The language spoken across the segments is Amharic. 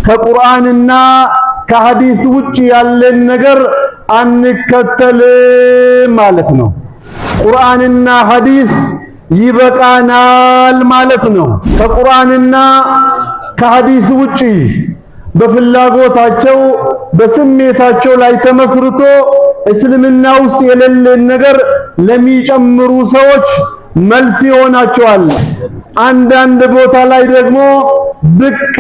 ከቁርአንና ከሐዲስ ውጪ ያለን ነገር አንከተልም ማለት ነው። ቁርአንና ሐዲስ ይበቃናል ማለት ነው። ከቁርአንና ከሐዲስ ውጪ በፍላጎታቸው በስሜታቸው ላይ ተመስርቶ እስልምና ውስጥ የሌለን ነገር ለሚጨምሩ ሰዎች መልስ ይሆናቸዋል። አንዳንድ ቦታ ላይ ደግሞ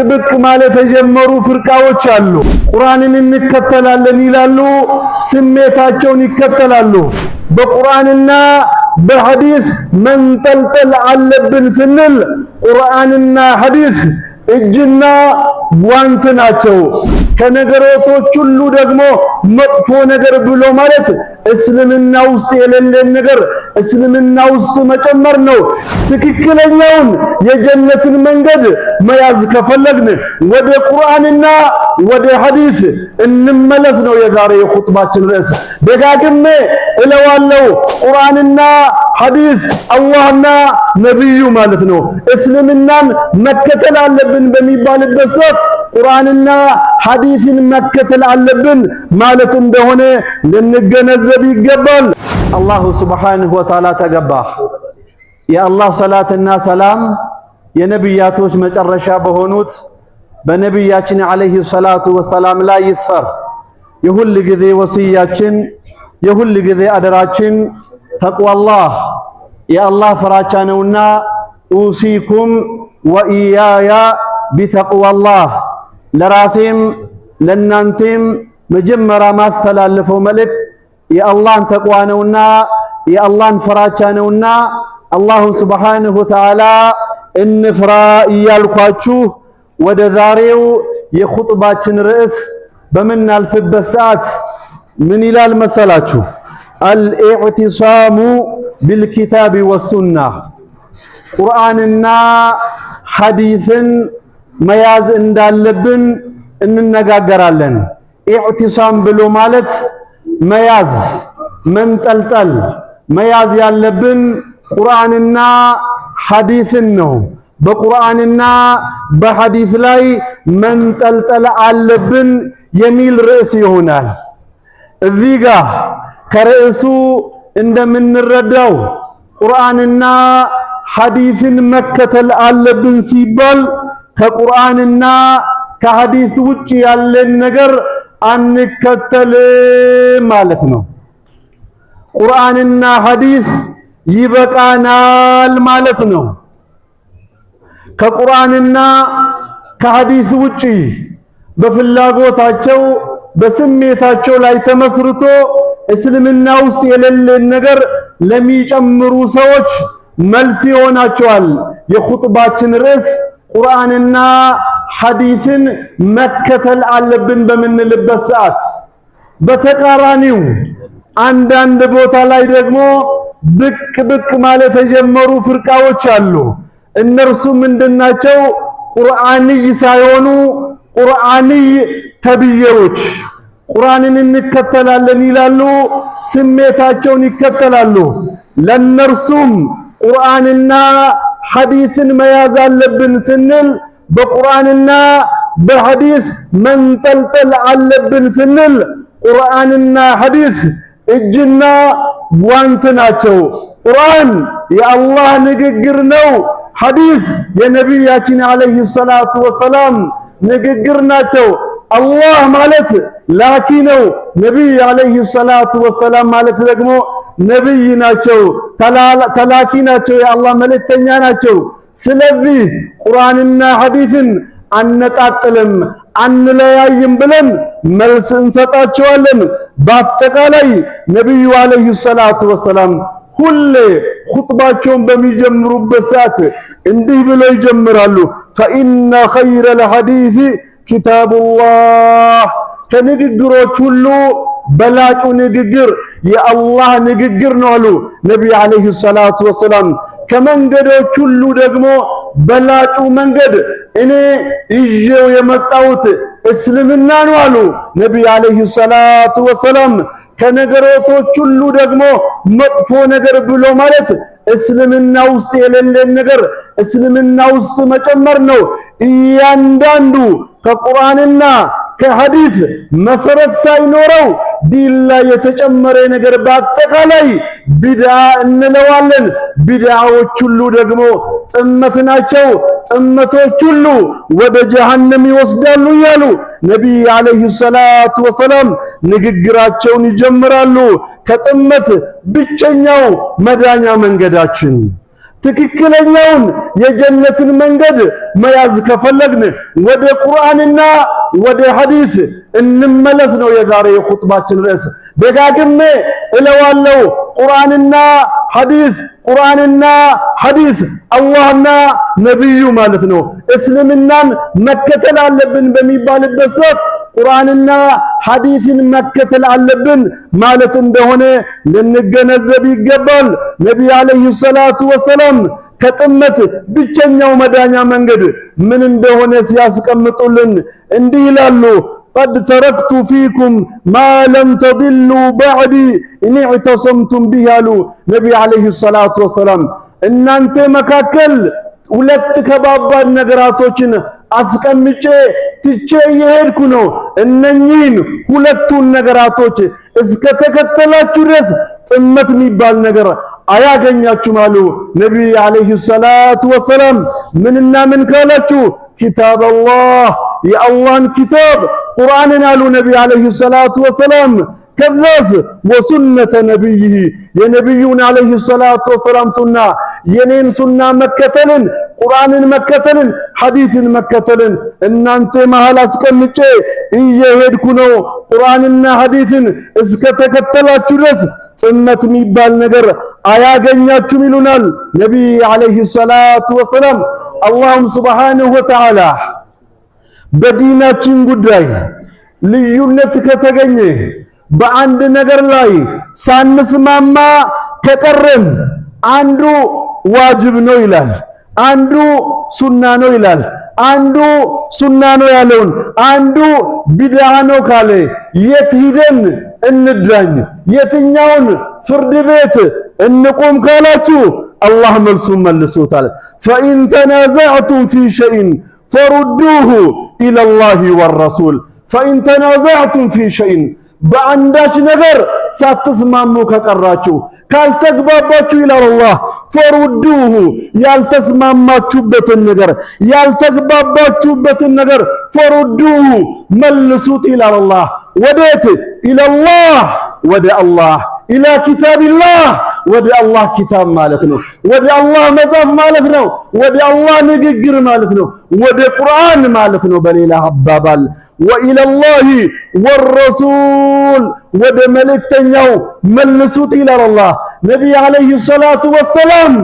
ብቅ ማለት የጀመሩ ፍርቃዎች አሉ። ቁርአንን እንከተላለን ይላሉ፣ ስሜታቸውን ይከተላሉ። በቁርአንና በሐዲስ መንጠልጠል አለብን ስንል ቁርአንና ሐዲስ እጅና ጓንት ናቸው። ከነገራቶች ሁሉ ደግሞ መጥፎ ነገር ብሎ ማለት እስልምና ውስጥ የሌለን ነገር እስልምና ውስጥ መጨመር ነው። ትክክለኛውን የጀነትን መንገድ መያዝ ከፈለግን ወደ ቁርአንና ወደ ሐዲስ እንመለስ ነው የዛሬ ኹጥባችን ርዕስ። ደጋግሜ እለዋለሁ፣ ቁርአንና ሐዲስ አላህና ነብዩ ማለት ነው። እስልምናን መከተል አለብን በሚባልበት ሰዓት ቁርአንና ሐዲስን መከተል አለብን ማለት እንደሆነ ልንገነዘብ ይገባል። አላሁ ሱብሓነሁ ወተዓላ ተገባህ። የአላህ ሰላትና ሰላም የነቢያቶች መጨረሻ በሆኑት በነቢያችን ዓለይሂ ሰላቱ ወሰላም ላይ ይስፈር። የሁል ጊዜ ወስያችን የሁል ጊዜ አደራችን ተቅዋላህ የአላህ ፍራቻ ነውና ኡሲኩም ወኢያያ ቢተቅዋላህ ለራሴም ለናንተም መጀመሪያ ማስተላለፈው መልእክት የአላህን ተቅዋ ነውና የአላህን ፍራቻ ነውና አላሁ ሱብሓነሁ ወተዓላ እንፍራ እያልኳችሁ ወደ ዛሬው የኹጥባችን ርዕስ በምናልፍበት ሰዓት ምን ይላል መሰላችሁ? አልኢዕቲሳሙ ቢልኪታቢ ወሱና ቁርአንና ሐዲስን መያዝ እንዳለብን እንነጋገራለን። ኢዕቲሳም ብሎ ማለት መያዝ፣ መንጠልጠል። መያዝ ያለብን ቁርአንና ሐዲስን ነው። በቁርአንና በሐዲስ ላይ መንጠልጠል አለብን የሚል ርዕስ ይሆናል። እዚህ ጋር ከርዕሱ እንደምንረዳው ቁርአንና ሐዲስን መከተል አለብን ሲባል ከቁርአንና ከሐዲስ ውጪ ያለን ነገር አንከተልም ማለት ነው። ቁርአንና ሐዲስ ይበቃናል ማለት ነው። ከቁርአንና ከሐዲስ ውጪ በፍላጎታቸው በስሜታቸው ላይ ተመስርቶ እስልምና ውስጥ የሌለን ነገር ለሚጨምሩ ሰዎች መልስ ይሆናቸዋል። የኹጥባችን ርዕስ ቁርአንና ሐዲስን መከተል አለብን በምንልበት ሰዓት በተቃራኒው አንዳንድ ቦታ ላይ ደግሞ ብቅ ማለት የጀመሩ ፍርቃዎች አሉ። እነርሱ ምንድናቸው? ቁርአንይ ሳይሆኑ ቁርአንይ ተብዬዎች። ቁርአንን እንከተላለን ይላሉ፣ ስሜታቸውን ይከተላሉ። ለነርሱም ቁርአንና ሐዲስን መያዝ አለብን ስንል በቁርአንና በሐዲስ መንጠልጠል አለብን ስንል ቁርአንና ሐዲስ እጅና ጓንት ናቸው። ቁርአን የአላህ ንግግር ነው። ሐዲስ የነቢያችን ዓለይሂ ሰላቱ ወሰላም ንግግር ናቸው። አላህ ማለት ላኪ ነው። ነቢይ ዓለይሂ ሰላቱ ወሰላም ማለት ደግሞ ነቢይ ናቸው፣ ተላኪ ናቸው፣ የአላህ መልእክተኛ ናቸው። ስለዚህ ቁርአንና ሐዲስን አነጣጥልም አንለያይም ብለን መልስ እንሰጣቸዋለን። በአጠቃላይ ነቢዩ ዓለይሂ ሰላቱ ወሰላም ሁሌ ኹጥባቸውን በሚጀምሩበት ሰዓት እንዲህ ብለው ይጀምራሉ። ፈኢነ ኸይረል ሐዲስ ኪታቡላህ ከንግግሮች ሁሉ በላጩ ንግግር የአላህ ንግግር ነው አሉ ነቢይ ዓለይሂ ሰላቱ ወሰላም። ከመንገዶች ሁሉ ደግሞ በላጩ መንገድ እኔ ይዤው የመጣሁት እስልምና ነው አሉ ነቢይ ዓለይሂ ሰላቱ ወሰላም። ከነገራቶች ሁሉ ደግሞ መጥፎ ነገር ብሎ ማለት እስልምና ውስጥ የሌለን ነገር እስልምና ውስጥ መጨመር ነው። እያንዳንዱ ከቁርአንና ከሐዲስ መሰረት ሳይኖረው ዲን ላይ የተጨመረ ነገር በአጠቃላይ ቢድዓ እንለዋለን። ቢድዓዎች ሁሉ ደግሞ ጥመት ናቸው። ጥመቶች ሁሉ ወደ ጀሃነም ይወስዳሉ እያሉ ነቢይ አለይሂ ሰላቱ ወሰላም ንግግራቸውን ይጀምራሉ። ከጥመት ብቸኛው መዳኛ መንገዳችን ትክክለኛውን የጀነትን መንገድ መያዝ ከፈለግን ወደ ቁርአንና ወደ ሐዲስ እንመለስ ነው የዛሬ ኹጥባችን ርዕስ። ደጋግሜ እለዋለሁ። ቁርአንና ሐዲስ አላህና ነብዩ ማለት ነው። እስልምናን መከተል አለብን በሚባልበት ሰዓት ቁርአንና ሐዲስን መከተል አለብን ማለት እንደሆነ ልንገነዘብ ይገባል። ነብዩ አለይሂ ሰላቱ ወሰላም ከጥመት ብቸኛው መዳኛ መንገድ ምን እንደሆነ ሲያስቀምጡልን እንዲህ ይላሉ። قد تركت فيكم ما لم تضلوا بعدي إن اعتصمتم به አሉ ነብዩ አለይሂ ሰላቱ ወሰላም። እናንተ መካከል ሁለት ከባባድ ነገራቶችን አስቀምጬ ትቼ የሄድኩ ነው። እነኚህን ሁለቱን ነገራቶች እስከ ተከተላችሁ ድረስ ጥመት የሚባል ነገር አያገኛችሁም አሉ ነብዩ አለይሂ ሰላቱ ወሰላም። ምንና ምን ካላችሁ ኪታብ አላህ የአላህን ኪታብ ቁርአንን አሉ ነብዩ አለይሂ ሰላቱ ወሰላም። ከዛስ ወሱነተ ነብይህ የነብዩን አለይሂ ሰላቱ ወሰላም ሱና የኔን ሱና መከተልን ቁርአንን መከተልን ሐዲስን መከተልን እናንተ መሃል አስቀምጬ እየሄድኩ ነው። ቁርአንና ሐዲስን እስከ ተከተላችሁ ድረስ ጥመት የሚባል ነገር አያገኛችሁም ይሉናል ነብዩ አለይሂ ሰላቱ ወሰላም። አላሁም ሱብሓነሁ ወተዓላ በዲናችን ጉዳይ ልዩነት ከተገኘ በአንድ ነገር ላይ ሳንስማማ ከቀረን አንዱ ዋጅብ ነው ይላል፣ አንዱ ሱና ነው ይላል። አንዱ ሱና ነው ያለውን አንዱ ቢድዓ ነው ካለ የት ሂደን እንዳኝ? የትኛውን ፍርድ ቤት እንቆም ካላችሁ አላህ መልሱን መልሶታል። ፈኢን ተናዘዕቱም ፊ ሸይን ፈሩዱሁ ኢለላሂ ወረሱል። ፈኢን ተናዘዕቱም ፊ ሸይን በአንዳች ነገር ሳትስማሙ ከቀራችሁ ካልተግባባችሁ ይላል አላህ ፈሩዱሁ ያልተስማማችሁበትን ነገር ያልተግባባችሁበትን ነገር ፈሩዱሁ መልሱት ይላል አላህ። ወዴት? ኢለላህ ወደ አላህ፣ ኢላ ኪታቢላህ ወደ አላህ ኪታብ ማለት ነው፣ ወደ አላህ መጽሐፍ ማለት ነው፣ ወደ አላህ ንግግር ማለት ነው፣ ወደ ቁርአን ማለት ነው። በሌላ አባባል ወኢለላሂ ወረሱል ወደ መልእክተኛው መልሱት ይላል አላህ። ነብዩ አለይሂ ሰላቱ ወሰላም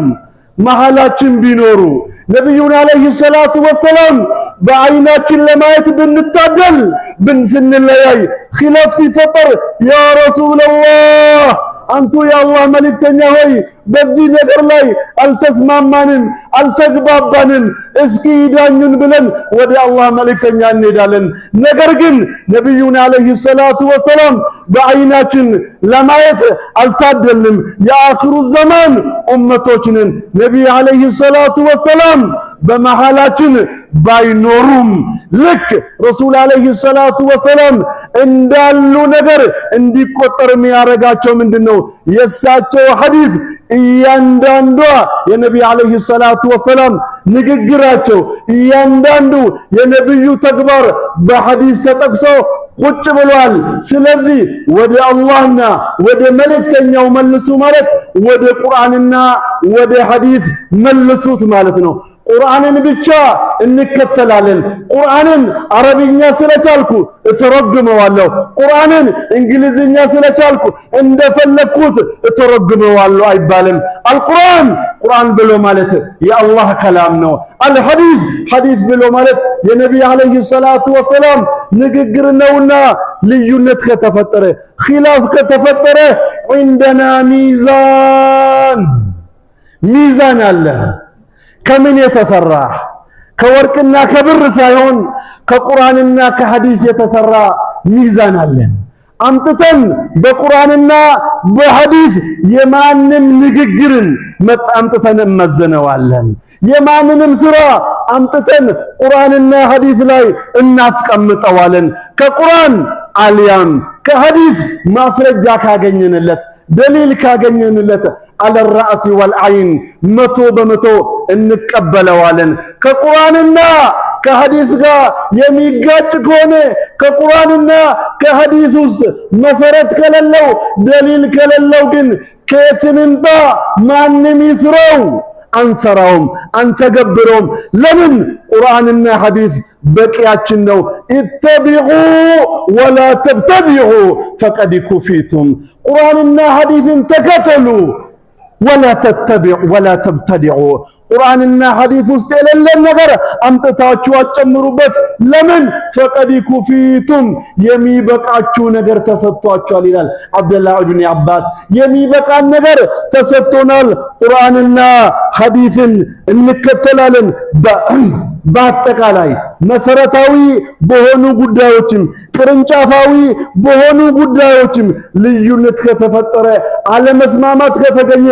መሃላችን ቢኖሩ ነብዩን አለይሂ ሰላቱ ወሰላም በአይናችን ለማየት ብንታደል ስንለያይ ኺላፍ ሲፈጠር ያ ረሱላህ አንቱ የአላህ መልእክተኛ ሆይ በዚህ ነገር ላይ አልተስማማንም አልተግባባንም እስኪ ዳኙን ብለን ወደ አላህ መልእክተኛ እንሄዳለን። ነገር ግን ነብዩን አለይሂ ሰላቱ ወሰላም በአይናችን ለማየት አልታደልንም። የአኽሩ ዘማን ኡመቶችንን ነብዩ አለይሂ ሰላቱ ወሰላም በመሃላችን ባይኖሩም ልክ ረሱል አለይሂ ሰላቱ ወሰላም እንዳሉ ነገር እንዲቆጠር የሚያረጋቸው ምንድነው? የሳቸው ሐዲስ እያንዳንዷ የነብዩ አለይሂ ሰላቱ ወሰላም ንግግራቸው እያንዳንዱ የነብዩ ተግባር በሐዲስ ተጠቅሶ ቁጭ ብሏል። ስለዚህ ወደ አላህና ወደ መልእክተኛው መልሱ ማለት ወደ ቁርአንና ወደ ሐዲስ መልሱት ማለት ነው። ቁርአንን ብቻ እንከተላለን። ቁርአንን አረብኛ ስለቻልኩ እተረጉመዋለሁ፣ ቁርአንን እንግሊዝኛ ስለቻልኩ እንደፈለኩት እተረጉመዋለሁ አይባልም። አልቁርአን ቁርአን ብሎ ማለት የአላህ ከላም ነው። አልሐዲስ ሐዲስ ብሎ ማለት የነብዩ አለይሂ ሰላቱ ወሰላም ንግግር ነውና ልዩነት ከተፈጠረ ኺላፍ ከተፈጠረ عندنا ሚዛን አለ። ከምን የተሰራ? ከወርቅና ከብር ሳይሆን ከቁርአንና ከሐዲስ የተሰራ ሚዛን አለን። አምጥተን በቁርአንና በሐዲስ የማንም ንግግርን አምጥተን እመዘነዋለን። የማንንም ስራ አምጥተን ቁርአንና ሐዲስ ላይ እናስቀምጠዋለን። ከቁርአን አልያም ከሐዲስ ማስረጃ ካገኘንለት ደሊል ካገኘንለት على الرأس والعين መቶ በመቶ እንቀበለዋለን። ከቁርአንና ከሐዲስ ጋር የሚጋጭ ከሆነ ከቁርአንና ከሐዲስ ውስጥ መሰረት ከሌለው ደሊል ከሌለው ግን ከየትምንታ ማንም ይስራው አንሰራውም አንተገብረውም። ለምን? ቁርአንና ሐዲስ በቂያችን ነው። ኢተቢዑ ወላ ተብተቢዑ ፈቀድ ኩፊቱም። ቁርአንና ሐዲስን ተከተሉ ወላ ተብተዲዑ። ቁርአንና ሐዲስ ውስጥ የሌለን ነገር አምጥታችሁ አጨምሩበት። ለምን? ፈቀድ ኩፊቱም የሚበቃችሁ ነገር ተሰጥቷችኋል ይላል አብዱላህ ኢብኑ አባስ። የሚበቃን ነገር ተሰጥቶናል። ቁርአንና ሐዲስን እንከተላለን። በአጠቃላይ መሰረታዊ በሆኑ ጉዳዮችም ቅርንጫፋዊ በሆኑ ጉዳዮችም ልዩነት ከተፈጠረ አለመስማማት ከተገኘ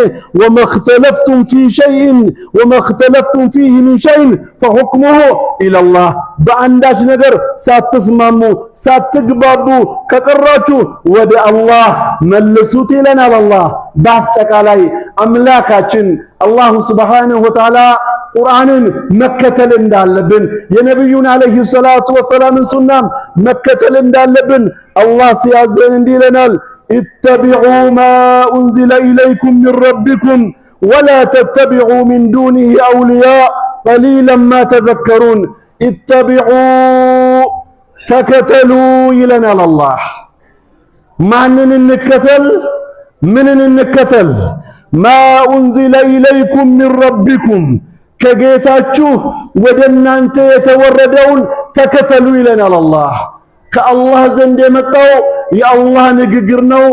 ወመختلفتم فيه من شيء فحكمه الى الله በአንዳች ነገር ሳትስማሙ ሳትግባቡ ከቀራችሁ ወደ አላህ መልሱት ይለናል አላህ። በአጠቃላይ አምላካችን አላሁ ሱብሓነሁ ወተዓላ ቁርአንን መከተል እንዳለብን የነብዩን አለይሂ ሰላቱ ወሰላም ሱናም መከተል እንዳለብን አላህ ሲያዘን እንዲህ ይለናል اتبعوا ما أنزل إليكم من ربكم ولا تتبعوا من دونه أولياء قليلا ما تذكرون اتبعوا تكتلوا إلنا الله معنى النكتل ما أنزل إليكم من ربكم كجيتاتشو ودنا أنت يتوردون تكتلوا إلنا الله كالله زند يمتاو يا الله نجرناو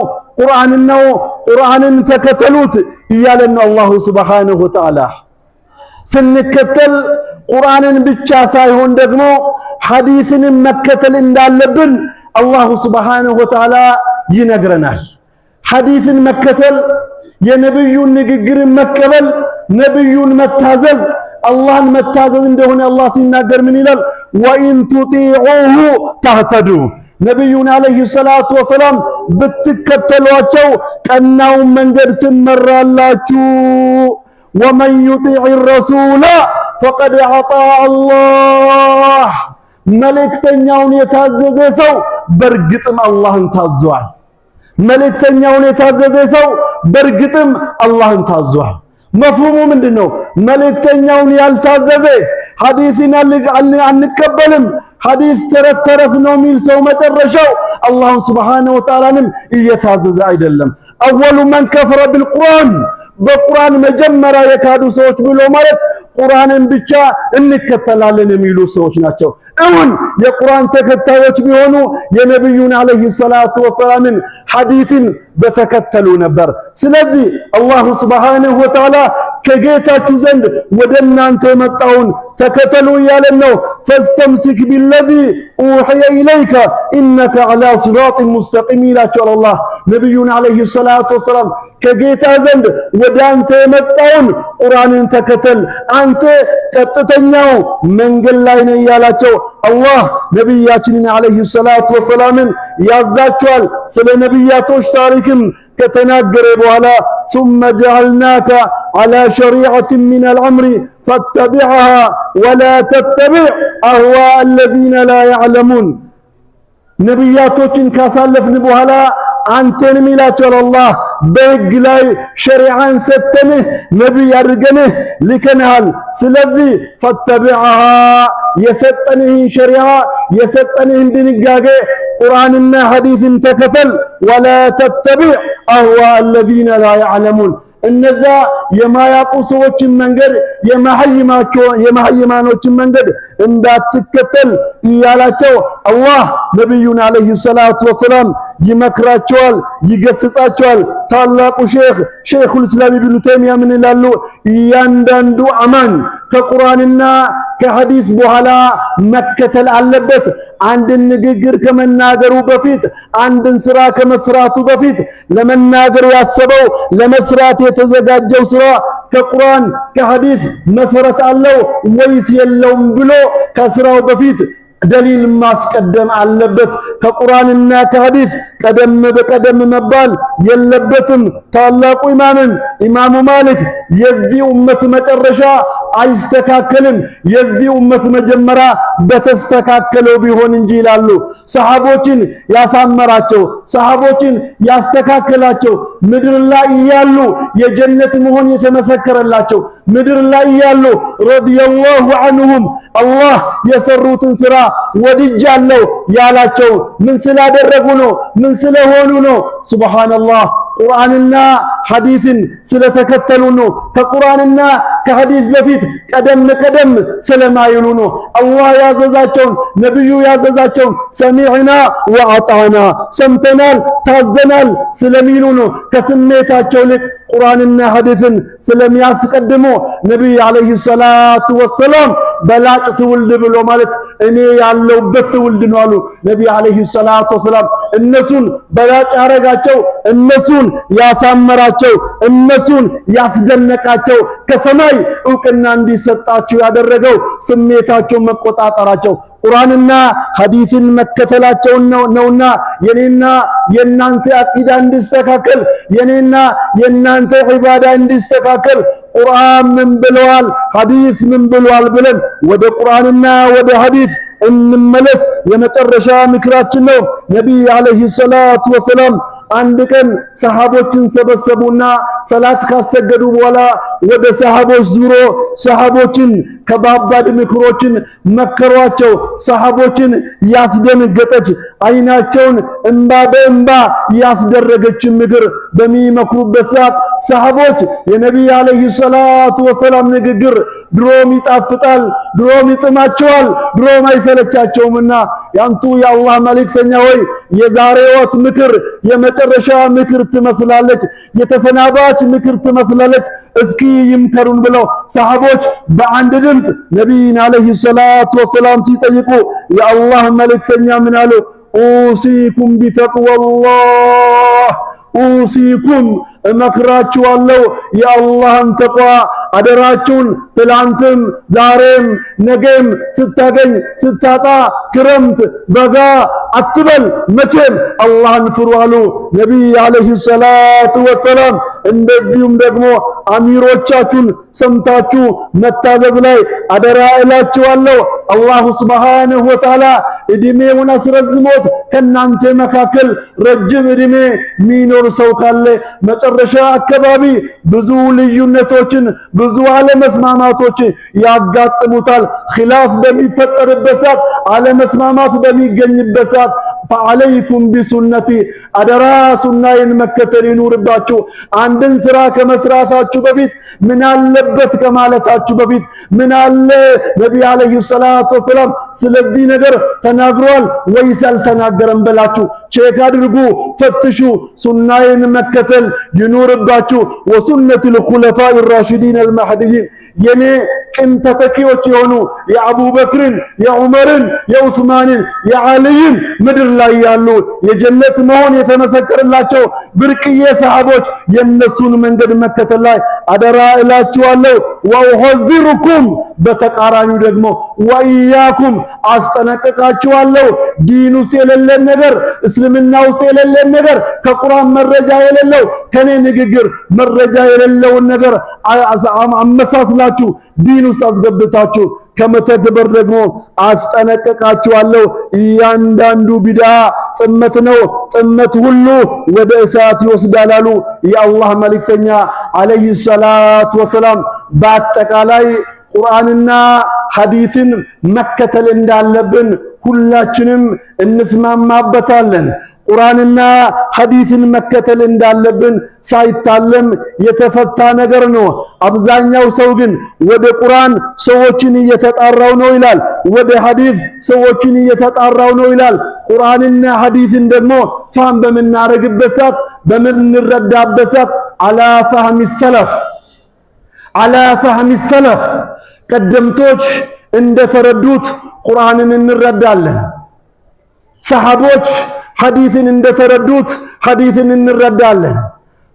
ቁርአንን ተከተሉት እያለን አላሁ ሱብሓነሁ ወተዓላ። ስንከተል ቁርአንን ብቻ ሳይሆን ደግሞ ሐዲስንም መከተል እንዳለብን አላሁ ሱብሓነሁ ወተዓላ ይነግረናል። ሐዲስን መከተል የነብዩን ንግግር መቀበል ነብዩን መታዘዝ አላህን መታዘዝ እንደሆነ አላህ ሲናገር ምን ይላል? ወኢን ቱጢዑሁ ተህተዱ። ነብዩን አለይሂ ሰላቱ ወሰላም ብትከተሏቸው ቀናው መንገድ ትመራላችሁ። ወመን ዩጢዕ ረሱላ ፈቀድ አጣዐ አላህ። መልእክተኛውን የታዘዘ ሰው በርግጥም አላህን ታዟል። መልእክተኛውን የታዘዘ ሰው በርግጥም አላህን ታዟል። መፍሁሙ ምንድነው? መልእክተኛውን ያልታዘዘ ሐዲስን አንቀበልም ሐዲስ ተረተረፍ ነው የሚል ሰው መጨረሻው አላህ ሱብሓነሁ ወተዓላንም እየታዘዘ አይደለም። አወሉ መን ከፈረ ቢልቁርአን በቁርአን መጀመሪያ የካዱ ሰዎች ብሎ ማለት ቁርአንን ብቻ እንከተላለን የሚሉ ሰዎች ናቸው። እውን የቁርአን ተከታዮች ቢሆኑ የነብዩን አለይሂ ሰላቱ ወሰላምን ሐዲስን በተከተሉ ነበር። ስለዚህ አላህ ሱብሓነሁ ወተዓላ ከጌታችሁ ዘንድ ወደ እናንተ የመጣውን ተከተሉ እያለን ነው። ፈስተምሲክ ቢለዚ ኡሕየ ኢለይከ ኢነከ ዐላ ሲራጢን ሙስተቂም ይላቸዋል አላህ ነብዩን አለይሂ ሰላቱ ወሰላም። ከጌታ ዘንድ ወደ አንተ የመጣውን ቁርአንን ተከተል፣ አንተ ቀጥተኛው መንገድ ላይ ነህ እያላቸው አላህ ነብያችንን አለይሂ ሰላቱ ወሰላምን ያዛቸዋል። ስለ ነብያቶች ታሪክም ከተናገረ በኋላ ثم جعلناك على شريعة من الأمر فاتبعها ولا تتبع أهواء الذين لا يعلمون ነብያቶችን ካሳለፍን በኋላ አንተንም ይላቸዋል አላህ በሕግ ላይ ሸሪዓን ሰተንህ ነብይ አድርገንህ ልከንሃል። ስለዚህ ፈተቢዐሃ የሰጠንህን ሸሪዓ የሰጠንህን ድንጋጌ ቁርአንና ሐዲስን ተከተል። ወላ ተተቢዕ አህዋአ አለዚነ ላ ያዕለሙን እነዛ የማያውቁ ሰዎችን መንገድ የመሐይማኖችን መንገድ እንዳትከተል እያላቸው አላህ ነብዩን አለይሂ ሰላቱ ወሰላም ይመክራቸዋል፣ ይገስጻቸዋል። ታላቁ ሼኹል ኢስላም ኢብኑ ተይሚያ ምን ይላሉ? እያንዳንዱ አማኝ ከቁርአንና ከሐዲስ በኋላ መከተል አለበት። አንድን ንግግር ከመናገሩ በፊት አንድን ስራ ከመስራቱ በፊት ለመናገር ያሰበው ለመስራት የተዘጋጀው ስራ ከቁርአን ከሐዲስ መሰረት አለው ወይስ የለውም ብሎ ከስራው በፊት ደሊል ማስቀደም አለበት። ከቁርአንና ከሐዲስ ቀደም በቀደም መባል የለበትም። ታላቁ ኢማሙ ማሊክ የዚህ ኡመት መጨረሻ አይስተካከልም የዚህ ኡመት መጀመሪያ በተስተካከለው ቢሆን እንጂ ይላሉ። ሰሃቦችን ያሳመራቸው ሰሃቦችን ያስተካከላቸው ምድር ላይ ያሉ የጀነት መሆን የተመሰከረላቸው ምድር ላይ ያሉ ረዲየላሁ ዐንሁም አላህ የሰሩትን ስራ ወድጃለሁ ያላቸው ምን ስላደረጉ ነው? ምን ስለሆኑ ነው? ሱብሃንአላህ ቁርአንና ሐዲስን ስለተከተሉ ነው። ከቁርአንና ከሐዲስ በፊት ቀደም ስለማይሉ ነው። አላህ ያዘዛቸውን ነብዩ ያዘዛቸውን ሰሚዕና ወአጣና ሰምተናል ታዘናል ስለሚሉ ነው። ከስሜታቸው ልክ ቁርአንና ሐዲስን ስለሚያስቀድሙ ነብዩ አለይሂ ሰላቱ ወሰላም በላጭ ትውልድ ብሎ ማለት እኔ ያለውበት ትውልድ ነው አሉ። ነብዩ አለይሂ ሰላቱ ወሰላም እነሱን በላጭ ያረጋቸው እነሱን ያሳመራቸው እነሱን ያስደነቃቸው ከሰማይ ዕውቅና እንዲሰጣቸው ያደረገው ስሜታቸው መቆጣጠራቸው ቁርአንና ሐዲስን መከተላቸው ነውና የኔና የናንተ አቂዳ እንዲስተካከል የኔና የናንተ ዒባዳ እንዲስተካከል ቁርአን ምን ብለዋል ሐዲስ ምን ብለዋል ብለን ወደ ቁርአንና ወደ ሐዲስ እንመለስ የመጨረሻ ምክራችን ነው። ነብዩ አለይሂ ሰላቱ ወሰላም አንድ ቀን ሰሃቦችን ሰበሰቡና ሰላት ካሰገዱ በኋላ ወደ ሰሃቦች ዙሮ ሰሃቦችን ከባባድ ምክሮችን መከሯቸው። ሰሃቦችን ያስደነገጠች አይናቸውን እንባ በእንባ ያስደረገች ምክር በሚመክሩበት ሰዓት ሰሃቦች የነብዩ አለይሂ ሰላቱ ወሰላም ንግግር ድሮም ይጣፍጣል ድሮም ይጥማቸዋል ድሮም አይሰለቻቸውምና ያንቱ የአላህ መልእክተኛ ሆይ የዛሬዎት ምክር የመጨረሻ ምክር ትመስላለች የተሰናባች ምክር ትመስላለች እስኪ ይምከሩን ብለው ሰሃቦች በአንድ ድምፅ ነብዩን አለይሂ ሰላቱ ወሰላም ሲጠይቁ የአላህ መልእክተኛ ምን አሉ? ኡሲኩም ቢተቅወላህ ኡሲኩም እመክራችኋለሁ የአላህን ተቋ አደራችሁን ትላንትም ዛሬም ነገም ስታገኝ ስታጣ ክረምት በጋ አትበል መቼም አላህን ፍሩ አሉ ነብዩ አለይሂ ሰላቱ ወሰላም። እንደዚሁም ደግሞ አሚሮቻችሁን ሰምታችሁ መታዘዝ ላይ አደራ እላችኋለሁ። አላሁ ሱብሓነሁ ወተዓላ እድሜውን አስረዝሞት ከናንተ መካከል ረጅም እድሜ ሚኖር ሰው ካለ መጨረሻ አካባቢ ብዙ ልዩነቶችን ብዙ አለመስማማቶች ያጋጥሙታል። ኺላፍ በሚፈጠርበት ሰዓት አለመስማማት በሚገኝበት ሰዓት ፈዐለይኩም ቢሱነቲ አደራ ሱናዬን መከተል ይኑርባችሁ። አንድን ስራ ከመስራታችሁ በፊት ምን አለበት ከማለታችሁ በፊት ምን አለ ነብዩ አለይሂ ሰላቱ ወሰላም ስለዚህ ነገር ተናግሯል ወይስ አልተናገረም ብላችሁ ቼክ አድርጉ፣ ፈትሹ። ሱናዬን መከተል ይኑርባችሁ። ወሱነቱል ኹለፋኢ ራሺዲን አልመህዲይን የኔ ቅን ተተኪዎች የሆኑ የአቡበክርን የዑመርን የዑስማንን የዓሊይን ምድር ላይ ያሉ የጀነት መሆን የተመሰከረላቸው ብርቅዬ ሰሃቦች የነሱን መንገድ መከተል ላይ አደራ እላችኋለሁ። ወኡሐዚሩኩም በተቃራኒው ደግሞ ወኢያኩም አስጠነቅቃችኋለሁ። ዲን ውስጥ የሌለን ነገር እስልምና ውስጥ የሌለን ነገር ከቁርአን መረጃ የሌለው ከኔ ንግግር መረጃ የሌለውን ነገር አመሳስላችሁ ዲን ውስጥ አስገብታችሁ ከመተግበር ደግሞ አስጠነቅቃችኋለሁ። እያንዳንዱ ቢድዓ ጥመት ነው፣ ጥመት ሁሉ ወደ እሳት ይወስዳል አሉ የአላህ መልእክተኛ አለይሂ ሰላቱ ወሰላም። በአጠቃላይ ቁርአንና ሐዲስን መከተል እንዳለብን ሁላችንም እንስማማበታለን። ቁርአንና ሐዲስን መከተል እንዳለብን ሳይታለም የተፈታ ነገር ነው። አብዛኛው ሰው ግን ወደ ቁርአን ሰዎችን እየተጣራው ነው ይላል፣ ወደ ሐዲስ ሰዎችን እየተጣራው ነው ይላል። ቁርአንና ሐዲስን ደግሞ ፋም በምናረግበት ሰዓት በምንረዳበት ሰዓት አላ ፈህሚ ሰለፍ ቀደምቶች እንደተረዱት ቁርአንን እንረዳለን። ሰሃቦች ሐዲስን እንደተረዱት ሐዲስን እንረዳለን።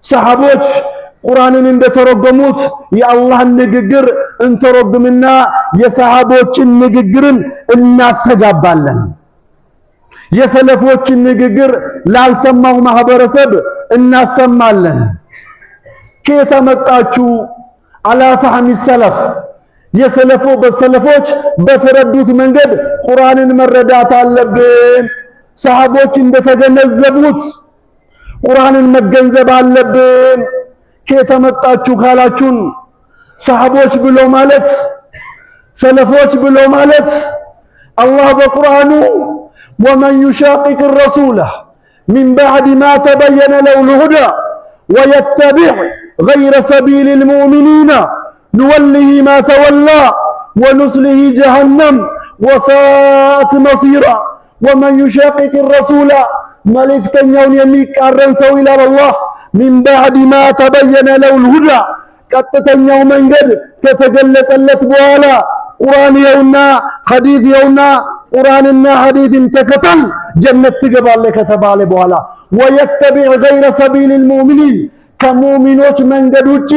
ሰሃቦች ቁርአንን እንደተረጎሙት የአላህን ንግግር እንተረጉምና የሰሃቦችን ንግግርን እናስተጋባለን። የሰለፎችን ንግግር ላልሰማው ማህበረሰብ እናሰማለን። ከየተመጣችሁ አላ ፈህሚ ሰለፍ በሰለፎች በተረዱት መንገድ ቁርአንን መረዳት አለብን። ሰሃቦች እንደተገነዘቡት ቁርአንን መገንዘብ አለብን። ከየተመጣችሁ ካላችሁን ሰሃቦች ብሎ ማለት ሰለፎች ብሎ ማለት አላህ በቁርአኑ ወመን ዩሻቂቅ ረሱለ ሚን ባዕድ ማ ተበየነ ለሁል ሁዳ ወየተቢዕ ገይረ ሰቢሊል ሙእሚኒና ኑወሊሂ ማ ተወላ ወኑስሊሂ ጀሀነም ወሳአት መሲራ። ወመን ዩሻቂቅ ረሱለ መልእክተኛውን የሚቃረን ሰው ይላል አላህ ሚን ባዕድ ማ ተበየነ ለሁል ሁዳ ቀጥተኛው መንገድ ከተገለጸለት በኋላ ቁርአን ይኸውና ሐዲስ ይኸውና ቁርአንና ሐዲስን ተከተል ጀነት ትገባለህ ከተባለ በኋላ ወየተቢዕ ገይረ ሰቢሊል ሙእሚኒን ከሙእሚኖች መንገድ ውጪ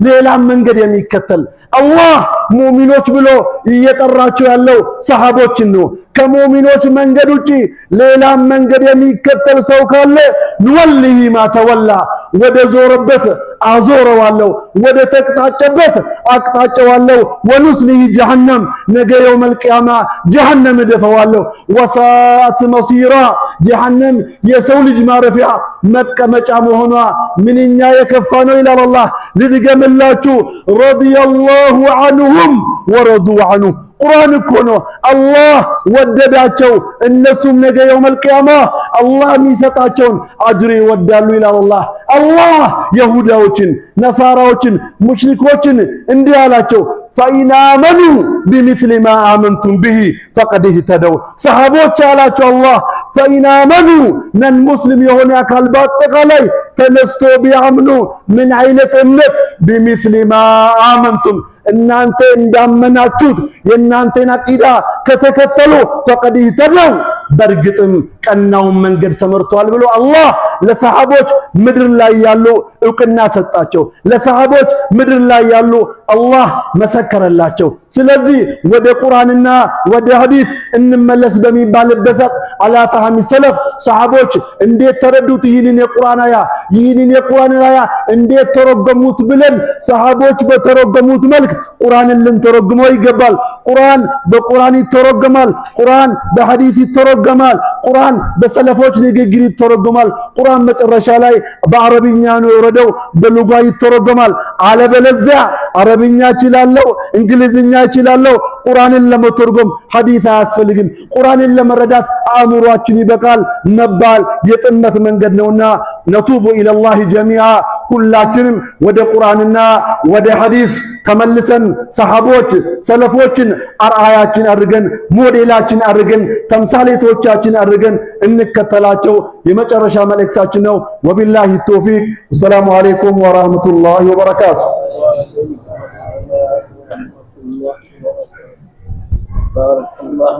ሌላም መንገድ የሚከተል አላህ ሙእሚኖች ብሎ እየጠራቸው ያለው ሰሃቦችን ነው። ከሙእሚኖች መንገድ ውጪ ሌላም መንገድ የሚከተል ሰው ካለ ንወሊሂ ማ ተወላ ወደ ዞረበት አዞረዋለሁ፣ ወደ ተቅጣጨበት አቅጣጨዋለሁ። ወኑስሊሂ ጀሀነም ነገ የውመል ቂያማ ጀሀነም እደፈዋለሁ። ወሳአት መሲራ ጀሀነም የሰው ልጅ ማረፊያ መቀመጫ መሆኗ ምንኛ የከፋ ነው ይላል አላህ። ልድገምላችሁ ረዲየላሁ ዐንሁም ወረዱ ዐንሁ ቁርአን እኮ ነው። አላህ ወደዳቸው እነሱም ነገ የውመል ቂያማ አላህ የሚሰጣቸውን አጅር ይወዳሉ ይላል አላህ። አላህ የሁዳዎችን፣ ነሳራዎችን፣ ሙሽሪኮችን እንዲህ አላቸው ፈኢን አመኑ ቢሚስሊ ማ አመንቱም ቢሂ ፈቀድ ኢህተደው። ሰሃቦች አላቸው አላህ ፈኢን አመኑ ነን ሙስሊም የሆነ አካል በአጠቃላይ ተነስቶ ቢያምኑ ምን አይነት እምነት ቢሚስሊ ማ አመንቱም እናንተ እንዳመናችሁት የእናንተን አቂዳ ከተከተሉ ፈቀድ ኢህተደው በርግጥም ቀናውን መንገድ ተመርቷል ብሎ አላህ ለሰሃቦች ምድር ላይ ያሉ እውቅና ሰጣቸው። ለሰሃቦች ምድር ላይ ያሉ አላህ መሰከረላቸው። ስለዚህ ወደ ቁርአንና ወደ ሐዲስ እንመለስ በሚባልበት አላ ፈህሚ ሰለፍ ሰሃቦች እንዴት ተረዱት ይህንን የቁርአን አያ እንዴት ተረጎሙት ብለን ሰሃቦች በተረጎሙት መልክ ቁርአንን ልንተረጉመው ይገባል። ቁርአን በቁርአን ይተረጎማል። ቁርአን በሐዲስ ይተረጎማል። ቁርአን በሰለፎች ንግግር ይተረጎማል። ቁርአን መጨረሻ ላይ በአረብኛ ነው የወረደው፣ በሉጋ ይተረጎማል። አለበለዚያ አረብኛ እችላለሁ እንግሊዝኛ እችላለሁ ቁርአንን ለመተርጎም ሐዲስ አያስፈልግም። ቁርአንን ለመረዳት አእምሯችን ይበቃል መባል የጥመት መንገድ ነውና ነቱቡ ኢለላሂ ጀሚዓ ሁላችንም ወደ ቁርአንና ወደ ሐዲስ ተመልሰን ሰሃቦች ሰለፎችን አርአያችን አድርገን ሞዴላችን አድርገን ተምሳሌቶቻችን አድርገን እንከተላቸው የመጨረሻ መልእክታችን ነው። ወቢላሂ ተውፊቅ። ሰላሙ አለይኩም ወራህመቱላሂ ወበረካቱ። ባረከላሁ